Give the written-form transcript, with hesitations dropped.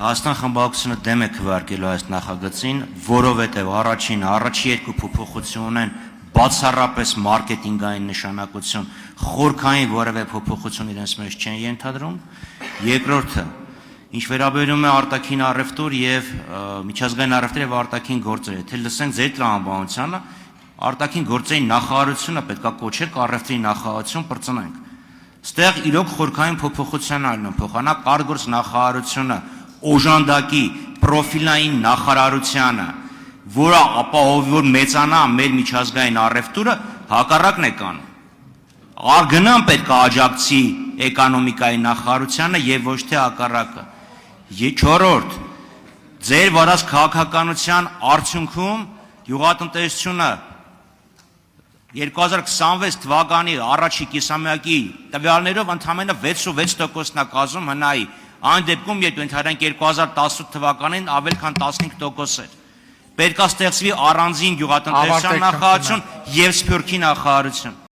Հայաստան խմբակցությունը դեմ է քվեարկելու այս նախագծին, որովհետև առաջի երկու փոփոխություն ունեն բացառապես մարքեթինգային նշանակություն, խորքային որևէ փոփոխություն իրենց մեջ չեն ենթադրում։ Երկրորդը, ինչ վերաբերում է արտաքին առևտուր եւ միջազգային առևտուր եւ արտաքին գործեր, եթե լսենք ձեր տրամաբանությանը, արտաքին գործերի նախարարությունը պետք է կոչել առևտրի նախարարություն բրծնենք։ Ստեղ իրոք խորքային փոփոխության այլն փոխանակ արտգործ նախարարությունը օժանդակի պրոֆիլային նախարարությանը, որը ապահովի որ մեծանա մեր միջազգային առևտուրը, հակառակն է կանում։ Արգնան պետք է աջակցի էկոնոմիկայի նախարարությանը եւ ոչ թե հակառակը։ Չորրորդ, ձեր վարած քաղաքականության արդյունքում գյուղատնտեսությունը 2026 թվականի առաջի կիսամյակի տվյալներով ընդամենը 6.6%-ն է կազմում հնայի, այն դեպքում եթե ընդհանրենք 2018 թվականին ավել քան 15% էր։ Պետք է ստեղծվի առանձին գյուղատնտեսության նախարարություն եւ սփյուռքի նախարարություն։